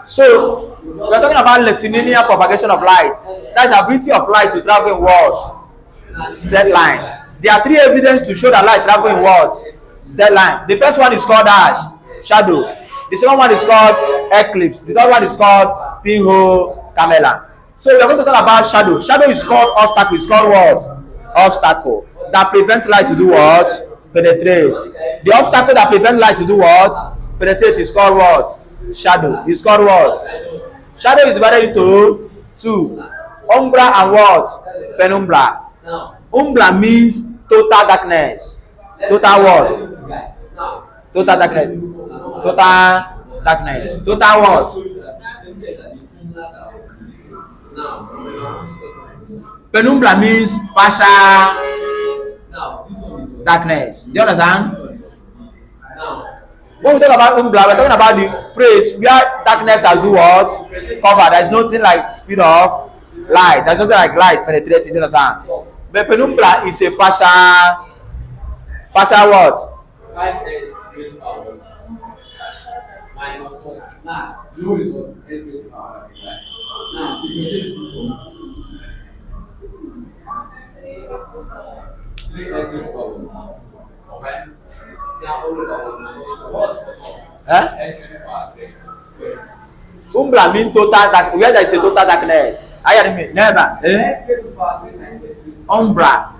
So we are talking about rectilinear propagation of light. That's the ability of light to travel in what? Straight line. There are three evidence to show that light travel in what? Straight line. The first one is called shadow. The second one is called eclipse. The third one is called pinhole camera. So we are going to talk about shadow. Shadow is called obstacle. It's called what? Obstacle that prevent light to do what? Penetrate. The obstacle that prevent light to do what? Penetrate is called what? Shadow. It's called what? Shadow is divided into two. Umbra and what? Penumbra. Umbra means total darkness. Total what? Total darkness. Total darkness. Total what? Penumbra means partial darkness. Do you understand? When we talk about umbra, we're talking about the place where darkness has do what? Cover. There's nothing like speed of light. There's nothing like light penetrating. Do you understand? But penumbra is a partial what? Huh? Umbra means total dark. Where there is a total darkness. I hear me. Never. Umbra.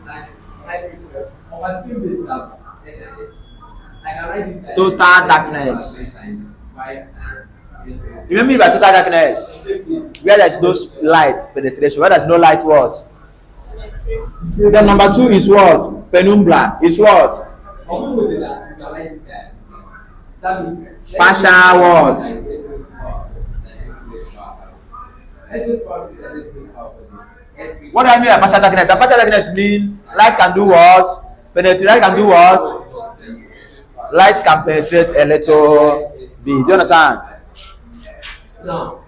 Total darkness. You remember by total darkness? Where there is no light penetration. Where there is no light, what? Then number two is what? Penumbra is what? Partial what? What do I mean by partial darkness? The partial darkness means light can do what? Penetrate. Light can do what? Light can penetrate a little bit. Do you understand? Now,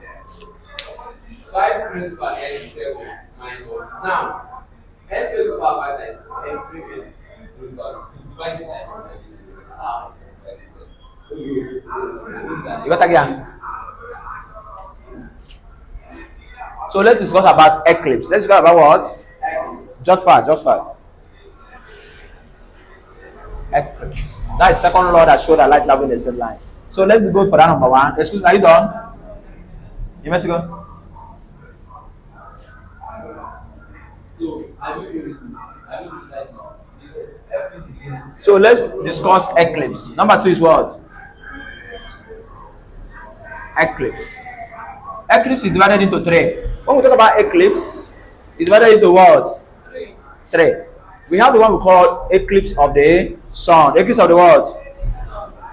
5 raised by n7 minus. Now, s raised to power 5 times n3 is raised by 2. Divide this out. You got again? So let's discuss about eclipse. Let's discuss about what? Just fast. Eclipse. That is second law that showed that light travel in the same line. So let's go for that number one. Excuse me, are you done? You must go. So let's discuss eclipse. Number two is what? Eclipse. Eclipse is divided into three. When we talk about eclipse, it's divided into what? Three. We have the one we call eclipse of the sun. Eclipse of the what?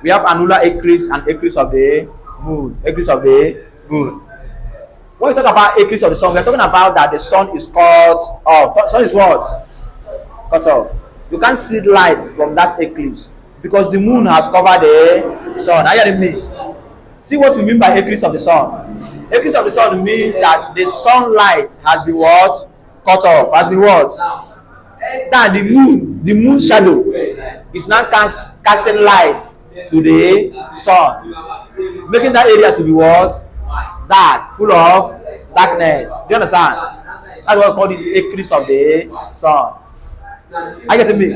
We have annular eclipse and eclipse of the moon. Eclipse of the moon. When we talk about eclipse of the sun, we are talking about that the sun is cut off. The sun is what? Cut off. You can't see light from that eclipse because the moon has covered the sun. Are you hearing me? See what we mean by eclipse of the sun. Eclipse of the sun means that the sunlight has been what? Cut off. Has been what? That the moon shadow is now casting light to the sun, making that area to be what? Dark, full of darkness. Do you understand? That's what we call the eclipse of the sun. I get to me.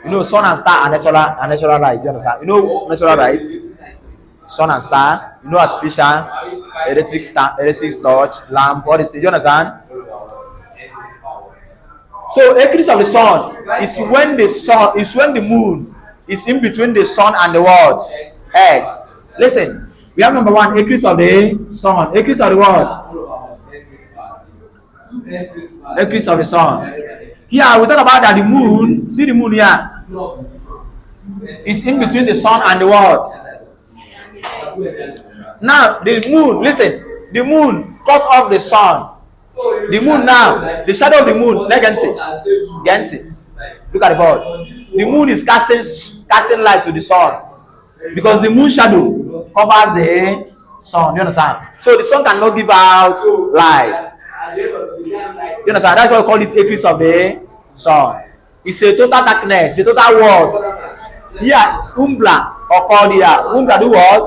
You know, sun and star are natural light. Do you understand? You know natural light, sun and star. You know artificial, electric torch, lamp. All this. Do you understand? So eclipse of the sun is when the moon is in between the sun and the world, earth. Listen, we have number one, eclipse of the sun. Eclipse of the what? Eclipse of the sun. Here we talk about that the moon, see the moon here, is in between the sun and the world. Now the moon, listen, the moon cut off the sun. The moon now, the shadow of the moon, Genti. Look at the board. The moon is casting light to the sun because the moon shadow covers the sun. You understand? So the sun cannot give out light. You understand? That's why we call it eclipse of the sun. It's a total darkness, a total what? Here, umbra occurred here. Umbra do what?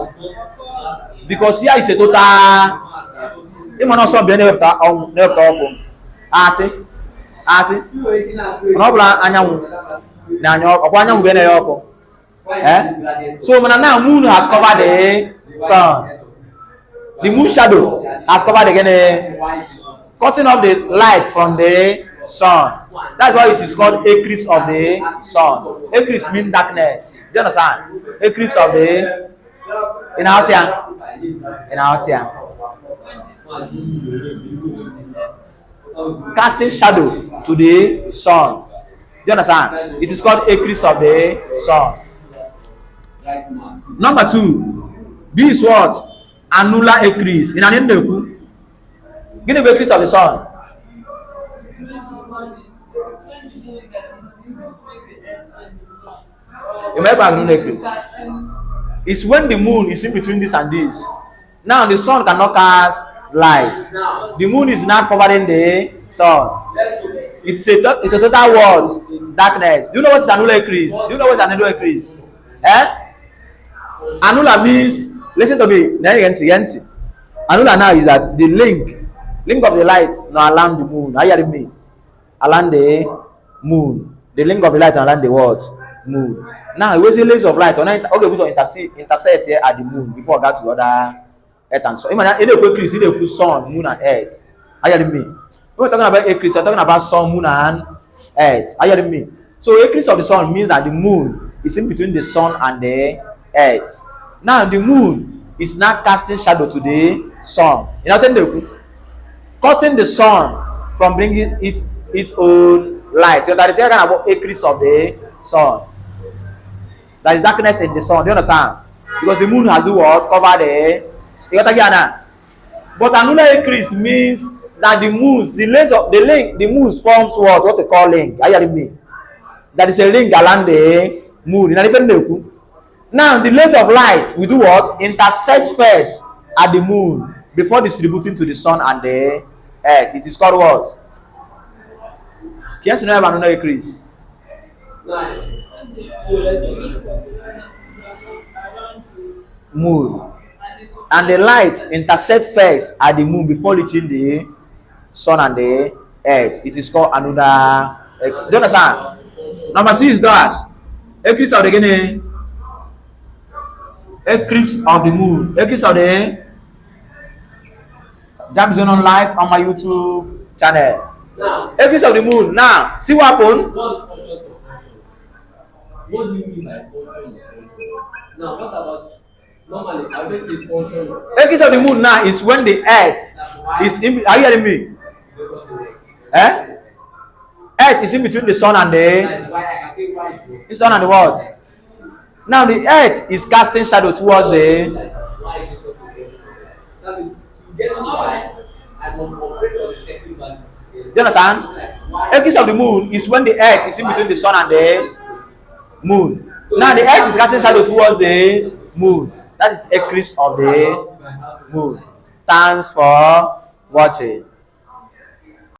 Because here is a total. Ịma na ọsọ bịa na-ewepụta ọkụ. Asị. Asị. Mana ọ bụla anyanwụ na-anya ọkụ. Ọkwa anyanwụ bịa na-enye ọkụ. So mana now moon has covered the sun. The moon shadow has covered again, cutting off the light from the sun. That's why it is called eclipse of the sun. Eclipse means darkness. Do you understand? Eclipse of the in out here. In out here. Casting shadow to the sun. Do you understand? It is called eclipse of the sun. Number 2. B is what? Annular eclipse. In an endeku. Give me the eclipse of the sun. You remember annular eclipse? It's when the moon is in between this and this. Now the sun cannot cast light. The moon is not covering the sun. It's a total what? Darkness. Do you know what is annular eclipse? Do you know what is annular eclipse? Annular means, listen to me. Annular now is that the link of the light now around the moon. Are you hearing me? Around the moon. The link of the light around the what? Moon. Now, it was a laser of light. Okay, we intersect here at the moon before I got to other earth and sun. In the eclipse, they put sun, moon, and earth. Are you hearing me? When we're talking about eclipse, we're talking about sun, moon, and earth. Are you hearing me? So, eclipse of the sun means that the moon is in between the sun and the earth. Now, the moon is not casting shadow to the sun. You know, cutting the sun from bringing its own light. So, that is talking about eclipse of the sun. There is darkness in the sun. Do you understand? Because the moon has do what? Cover the. But another eclipse means that the moon forms what? What they call link. Are you hearing me? That is a link around the moon. Now the rays of light will do what? Intersect first at the moon before distributing to the sun and the earth. It is called what? Can you know about another eclipse? Moon. And the light intersect first at the moon before reaching the sun and the earth. It is called another. Do you understand? Number 6 is that eclipse of the beginning. Eclipse of the moon. Eclipse of the Jam Zone on live on my YouTube channel. Now, Eclipse of the moon. Now, see what happened? What do you mean by function of consciousness? Now, what about normally? I will say function of. Eclipse of the moon now is when the earth is in. Are you hearing me? Earth is in between the sun and the sun and the what? Now the earth is casting shadow towards the. That means to get to Y, I must operate on the certain value. Do you understand? Eclipse of the moon is when the earth is in between the sun and the moon. Now the earth is casting shadow towards the moon. That is eclipse of the moon. Thanks for watching.